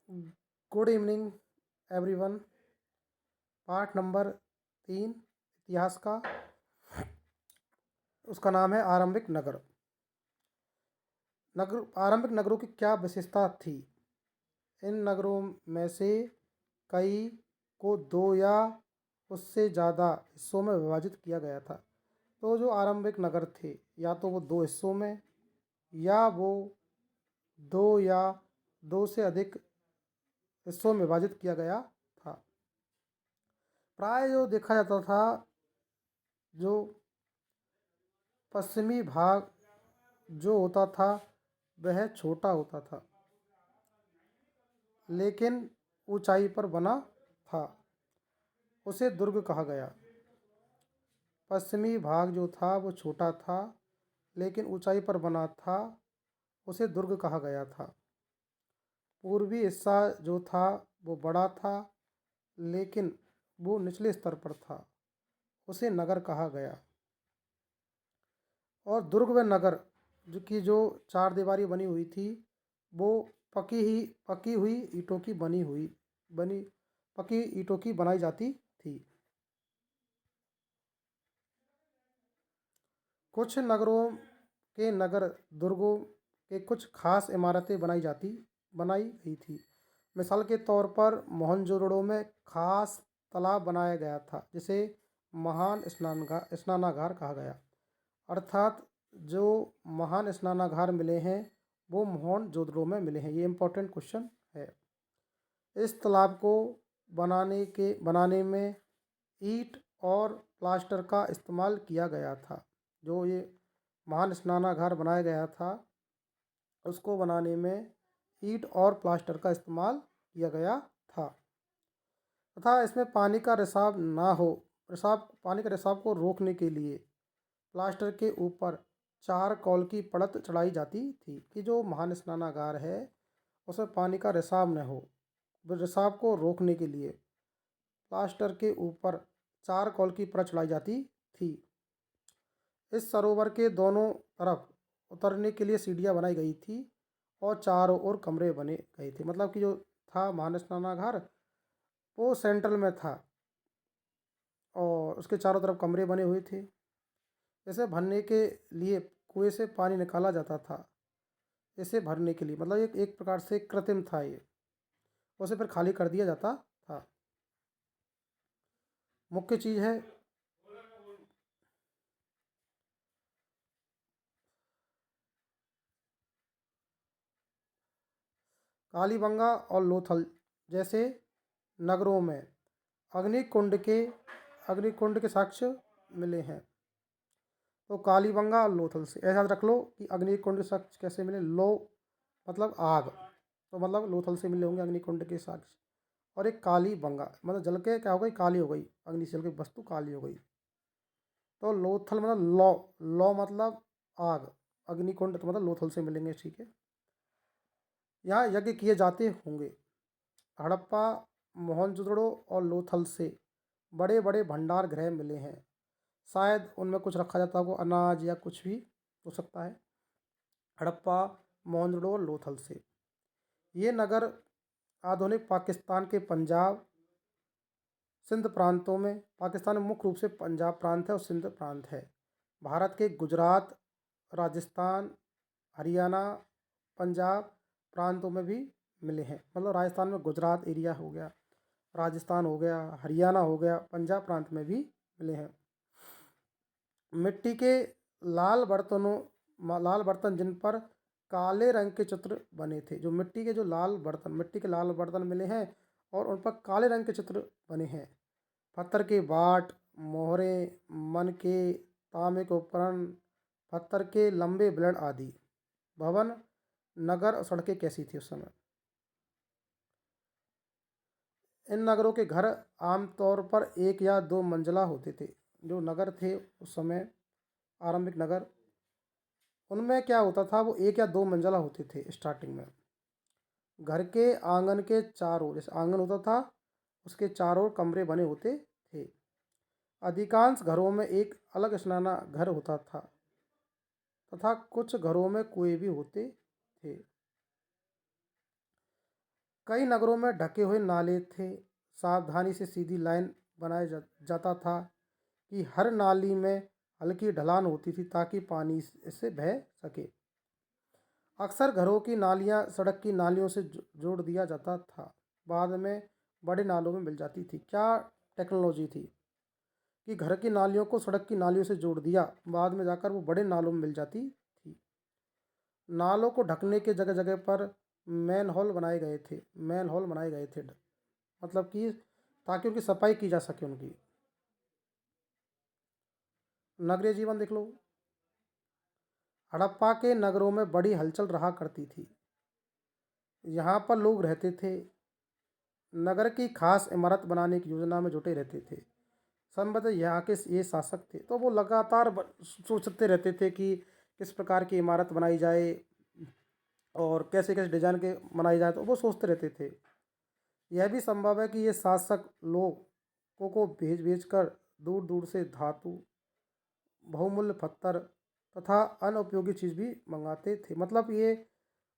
Good evening everyone. Part number 3 इतिहास का, उसका नाम है आरंभिक नगर। आरंभिक नगरों की क्या विशेषता थी? इन नगरों में से कई को दो या उससे ज़्यादा हिस्सों में विभाजित किया गया था। तो जो आरंभिक नगर थे, या तो वो दो हिस्सों में, या वो दो या दो से अधिक हिस्सों में विभाजित किया गया था। प्राय जो देखा जाता था, जो पश्चिमी भाग जो होता था वह छोटा होता था, लेकिन ऊंचाई पर बना था। उसे दुर्ग कहा गया। पश्चिमी भाग जो था वो छोटा था, लेकिन ऊंचाई पर बना था। उसे दुर्ग कहा गया था। पूर्वी हिस्सा जो था वो बड़ा था, लेकिन वो निचले स्तर पर था। उसे नगर कहा गया। और दुर्ग व नगर जो चार दीवारी बनी हुई थी, वो पकी हुई ईंटों की पकी ईंटों की बनाई जाती थी। कुछ नगरों के नगर दुर्गों के कुछ खास इमारतें बनाई गई थी। मिसाल के तौर पर मोहनजोदड़ो में खास तालाब बनाया गया था, जिसे महान स्नानागार कहा गया। अर्थात जो महान स्नानागार मिले हैं वो मोहनजोदड़ो में मिले हैं। ये इम्पोर्टेंट क्वेश्चन है। इस तालाब को बनाने में ईंट और प्लास्टर का इस्तेमाल किया गया था। जो ये महान स्नानागार बनाया गया था, उसको बनाने में ईंट और प्लास्टर का इस्तेमाल किया गया था। तथा इसमें पानी का रिसाव को रोकने के लिए प्लास्टर के ऊपर चारकोल की परत चढ़ाई जाती थी, कि जो महान स्नानागार है उसमें पानी का रिसाव न हो। रिसाव को रोकने के लिए प्लास्टर के ऊपर चारकोल की परत चढ़ाई जाती थी। इस सरोवर के दोनों तरफ उतरने के लिए सीढ़ियाँ बनाई गई थी और चारों ओर कमरे बने गए थे। मतलब कि जो था महान स्नानागार वो सेंट्रल में था और उसके चारों तरफ कमरे बने हुए थे। इसे भरने के लिए कुएं से पानी निकाला जाता था। इसे भरने के लिए मतलब एक प्रकार से कृत्रिम था ये। उसे फिर खाली कर दिया जाता था। मुख्य चीज़ है कालीबंगा और लोथल जैसे नगरों में अग्निकुंड के साक्ष्य मिले हैं। तो कालीबंगा और लोथल से ऐसा रख लो कि अग्निकुंड के साक्ष्य कैसे मिले। लो मतलब आग, तो मतलब लोथल से मिले होंगे अग्निकुंड के साक्ष्य। और एक कालीबंगा मतलब जल के क्या हो गई, काली हो गई, अग्नि से जल की वस्तु काली हो गई। तो लोथल मतलब लौ मतलब आग, अग्निकुंड तो मतलब लोथल से मिलेंगे। ठीक है, यहाँ यज्ञ किए जाते होंगे। हड़प्पा, मोहनजोदड़ो और लोथल से बड़े बड़े भंडार गृह मिले हैं। शायद उनमें कुछ रखा जाता हो, अनाज या कुछ भी हो सकता है। हड़प्पा, मोहनजोदड़ो और लोथल से ये नगर आधुनिक पाकिस्तान के पंजाब, सिंध प्रांतों में, पाकिस्तान में मुख्य रूप से पंजाब प्रांत है और सिंध प्रांत है। भारत के गुजरात, राजस्थान, हरियाणा, पंजाब प्रांतों में भी मिले हैं। मतलब राजस्थान में गुजरात एरिया हो गया, राजस्थान हो गया, हरियाणा हो गया, पंजाब प्रांत में भी मिले हैं। मिट्टी के लाल बर्तन जिन पर काले रंग के चित्र बने थे। जो मिट्टी के लाल बर्तन मिले हैं और उन पर काले रंग के चित्र बने हैं। पत्थर के बाट, मोहरे, मनके, तांबे के उपकरण, पत्थर के लंबे ब्लेड आदि। भवन, नगर और सड़कें कैसी थी उस समय? इन नगरों के घर आमतौर पर एक या दो मंजिला होते थे। जो नगर थे उस समय आरंभिक नगर, उनमें क्या होता था, वो एक या दो मंजिला होते थे स्टार्टिंग में। घर के आंगन के चारों, जैसे आंगन होता था उसके चारों कमरे बने होते थे। अधिकांश घरों में एक अलग स्नाना घर होता था तथा कुछ घरों में कुएं भी होते थे। कई नगरों में ढके हुए नाले थे। सावधानी से सीधी लाइन बनाया जाता था कि हर नाली में हल्की ढलान होती थी ताकि पानी इससे बह सके। अक्सर घरों की नालियां सड़क की नालियों से जोड़ दिया जाता था। बाद में बड़े नालों में मिल जाती थी। क्या टेक्नोलॉजी थी कि घर की नालियों को सड़क की नालियों से जोड़ दिया, बाद में जाकर वो बड़े नालों में मिल जाती थी। नालों को ढकने के जगह जगह पर मैन होल बनाए गए थे। मैन होल बनाए गए थे मतलब कि ताकि उनकी सफाई की जा सके उनकी। नगरीय जीवन देख लो। हड़प्पा के नगरों में बड़ी हलचल रहा करती थी। यहाँ पर लोग रहते थे, नगर की खास इमारत बनाने की योजना में जुटे रहते थे। संभवतः यहाँ के ये शासक थे तो वो लगातार सोचते रहते थे कि किस प्रकार की इमारत बनाई जाए और कैसे कैसे डिजाइन के बनाई जाए, तो वो सोचते रहते थे। यह भी संभव है कि ये शासक लोगों को भेज भेज कर दूर दूर से धातु, बहुमूल्य पत्थर तथा अन्य उपयोगी चीज़ भी मंगाते थे। मतलब ये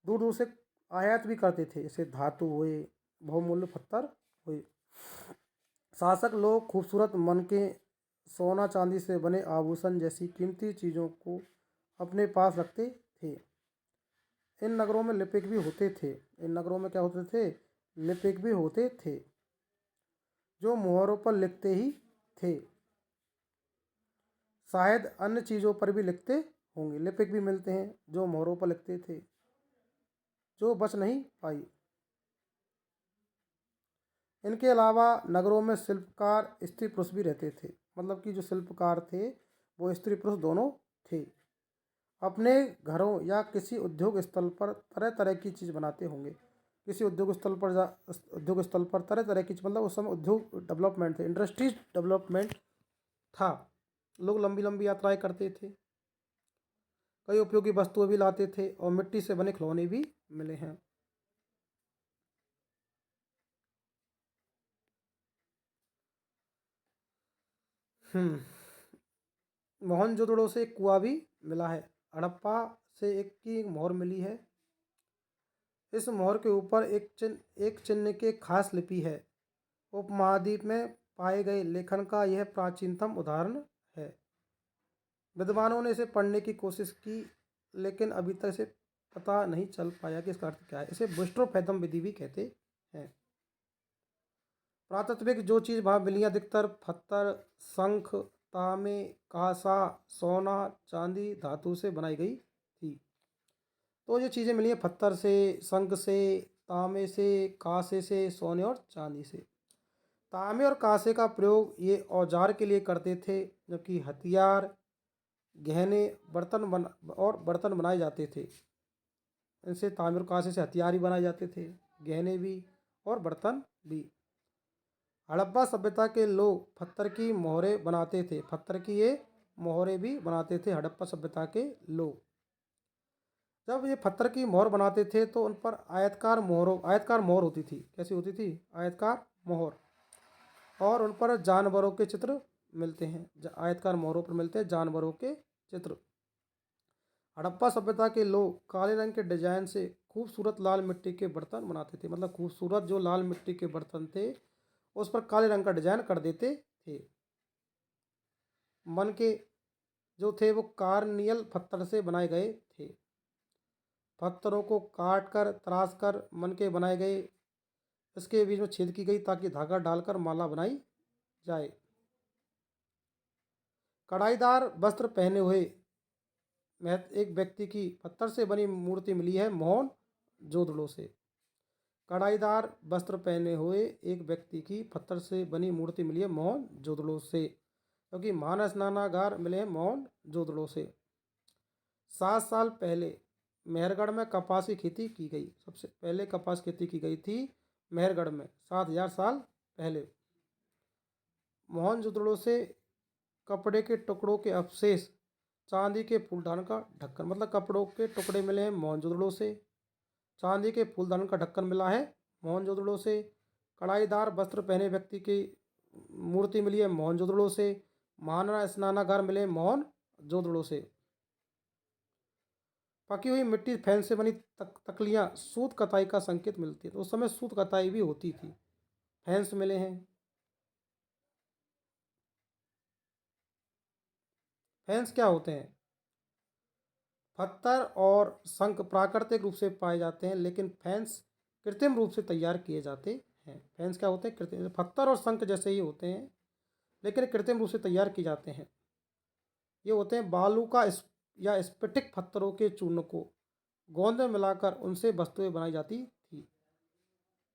दूर दूर से आयात भी करते थे, जैसे धातु हुए, बहुमूल्य पत्थर हुए। शासक लोग खूबसूरत मन के सोना चांदी से बने आभूषण जैसी कीमती चीज़ों को अपने पास रखते थे। इन नगरों में लिपिक भी होते थे। इन नगरों में क्या होते थे? लिपिक भी होते थे जो मोहरों पर लिखते ही थे। शायद अन्य चीज़ों पर भी लिखते होंगे। लिपिक भी मिलते हैं जो मोहरों पर लिखते थे, जो बच नहीं पाई। इनके अलावा नगरों में शिल्पकार स्त्री पुरुष भी रहते थे। मतलब कि जो शिल्पकार थे वो स्त्री पुरुष दोनों थे। अपने घरों या किसी उद्योग स्थल पर तरह तरह की चीज़ बनाते होंगे। किसी उद्योग स्थल पर तरह तरह की मतलब उस समय उद्योग डेवलपमेंट थे, इंडस्ट्रीज डेवलपमेंट था। लोग लंबी लंबी यात्राएं करते थे, कई उपयोगी वस्तुएं भी लाते थे और मिट्टी से बने खिलौने भी मिले हैं। मोहनजोदड़ो से एक कुआं भी मिला है। हड़प्पा से एक की मोहर मिली है। इस मोहर के ऊपर एक चिन्ह की खास लिपि है। उपमहाद्वीप में पाए गए लेखन का यह प्राचीनतम उदाहरण है। विद्वानों ने इसे पढ़ने की कोशिश की लेकिन अभी तक इसे पता नहीं चल पाया कि इसका अर्थ क्या है। इसे बुस्टरोफैथम विधि भी कहते हैं। पुरातात्विक जो चीज़ वहाँ मिली अधिकतर पत्थर, शंख, तांबे, कांसा, सोना, चांदी, धातु से बनाई गई थी। तो ये चीज़ें मिली हैं पत्थर से, शंख से, तांबे से, कांसे से, सोने और चांदी से। तांबे और कांसे का प्रयोग ये औजार के लिए करते थे, जबकि हथियार, गहने, बर्तन बनाए जाते थे। इनसे तांबे और कांसे से हथियार भी बनाए जाते थे, गहने भी और बर्तन भी। हड़प्पा सभ्यता के लोग पत्थर की मोहरें बनाते थे। पत्थर की ये मोहरें भी बनाते थे हड़प्पा सभ्यता के लोग। जब ये पत्थर की मोहर बनाते थे तो उन पर आयतकार मोहर होती थी। कैसी होती थी? आयतकार मोहर। और उन पर जानवरों के चित्र मिलते हैं। आयतकार मोहरों पर मिलते हैं जानवरों के चित्र। हड़प्पा सभ्यता के लोग काले रंग के डिजाइन से खूबसूरत लाल मिट्टी के बर्तन बनाते थे। मतलब खूबसूरत जो लाल मिट्टी के बर्तन थे उस पर काले रंग का डिजाइन कर देते थे। मन के जो थे वो कार्नियल पत्थर से बनाए गए थे। पत्थरों को काट कर तराश कर मन के बनाए गए। इसके बीच में छेद की गई ताकि धागा डालकर माला बनाई जाए। कढ़ाईदार वस्त्र पहने हुए एक व्यक्ति की पत्थर से बनी मूर्ति मिली है मोहन जोदड़ो से। कढ़ाईदार वस्त्र पहने हुए एक व्यक्ति की पत्थर से बनी मूर्ति मिली है मोहन जोदड़ो से, क्योंकि महान स्नानागार मिले हैं मोहन जोदड़ो से। 7 साल पहले मेहरगढ़ में कपास की खेती की गई। सबसे पहले कपास खेती की गई थी मेहरगढ़ में 7,000 साल पहले। मोहनजोदड़ो से कपड़े के टुकड़ों के अवशेष, चांदी के फूलदान का ढक्कन, मतलब कपड़ों के टुकड़े मिले हैं मोहनजोदड़ो से। चांदी के फूलदान का ढक्कन मिला है मोहनजोदड़ो से। कढ़ाईदार वस्त्र पहने व्यक्ति की मूर्ति मिली है मोहनजोदड़ो से। महान स्नानागार मिले मोहनजोदड़ो से। पकी हुई मिट्टी फैन से बनी तकलियाँ सूत कताई का संकेत मिलती है। तो उस समय सूत कताई भी होती थी। फैंस मिले हैं। फैंस क्या होते हैं? पत्थर और शंख प्राकृतिक रूप से पाए जाते हैं, लेकिन फैंस कृत्रिम रूप से तैयार किए जाते हैं। फैंस क्या होते हैं? कृत्रिम। पत्थर और शंख जैसे ही होते हैं, लेकिन कृत्रिम रूप से तैयार किए जाते हैं। ये होते हैं बालू का या स्फटिक पत्थरों के चूर्ण को गोंद में मिलाकर उनसे वस्तुएं बनाई जाती थी।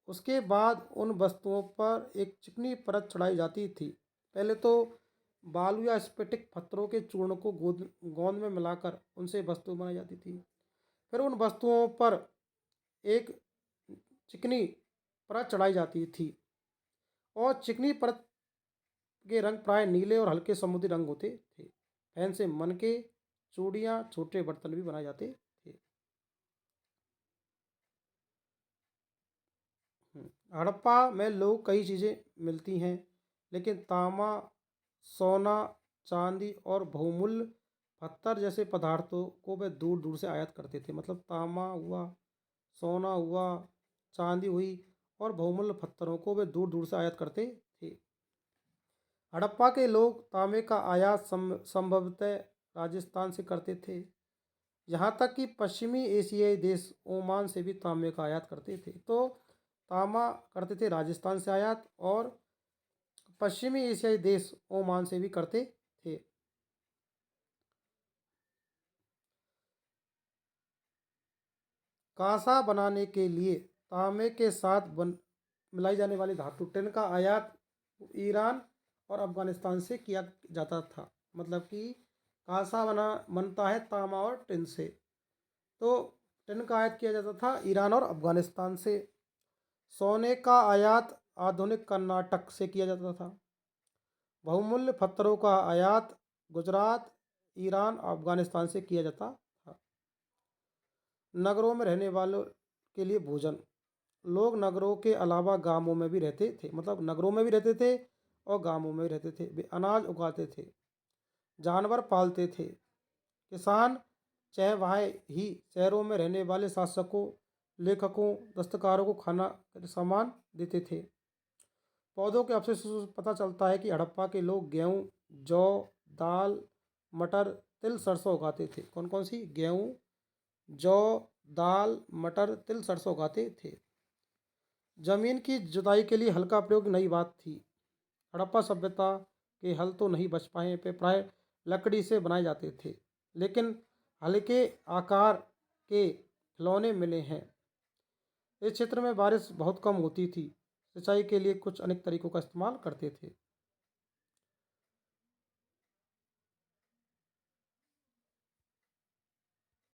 उसके बाद उन वस्तुओं पर एक चिकनी परत चढ़ाई जाती थी। पहले तो बालू या स्फटिक पत्थरों के चूर्ण को गोंद में मिलाकर उनसे वस्तु बनाई जाती थी। फिर उन वस्तुओं पर एक चिकनी परत चढ़ाई जाती थी और चिकनी परत के रंग प्राय नीले और हल्के समुद्री रंग होते थे। फैन से मनके, चूड़ियाँ, छोटे बर्तन भी बनाए जाते थे। हड़प्पा में लोग कई चीज़ें मिलती हैं, लेकिन तांबा, सोना, चांदी और बहुमूल्य पत्थर जैसे पदार्थों को वे दूर दूर से आयात करते थे। मतलब तांबा हुआ, सोना हुआ, चांदी हुई और बहुमूल्य पत्थरों को वे दूर दूर से आयात करते थे। हड़प्पा के लोग तांबे का आयात संभवतः राजस्थान से करते थे। यहाँ तक कि पश्चिमी एशियाई देश ओमान से भी तांबे का आयात करते थे। तो तांबा करते थे राजस्थान से आयात, और पश्चिमी एशियाई देश ओमान से भी करते थे। कांसा बनाने के लिए तांबे के साथ मिलाई जाने वाली धातु टिन का आयात ईरान और अफगानिस्तान से किया जाता था। मतलब कि कांसा बनता है तांबा और टिन से। तो टिन का आयात किया जाता था ईरान और अफगानिस्तान से। सोने का आयात आधुनिक कर्नाटक से किया जाता था। बहुमूल्य पत्थरों का आयात गुजरात, ईरान, अफगानिस्तान से किया जाता था। नगरों में रहने वालों के लिए भोजन। लोग नगरों के अलावा गांवों में भी रहते थे। मतलब नगरों में भी रहते थे और गांवों में भी रहते थे। वे अनाज उगाते थे, जानवर पालते थे। किसान चहवाहे ही शहरों में रहने वाले शासकों, लेखकों, दस्तकारों को खाना सामान देते थे। पौधों के अवशेषों से पता चलता है कि हड़प्पा के लोग गेहूँ, जौ, दाल, मटर, तिल, सरसों उगाते थे। कौन कौन सी? गेहूँ, जौ, दाल, मटर, तिल, सरसों उगाते थे। जमीन की जुताई के लिए हल का प्रयोग नई बात थी। हड़प्पा सभ्यता के हल तो नहीं बच पाए पे प्राय लकड़ी से बनाए जाते थे, लेकिन हल्के आकार के खिलौने मिले हैं। इस क्षेत्र में बारिश बहुत कम होती थी। सिंचाई के लिए कुछ अनेक तरीकों का इस्तेमाल करते थे।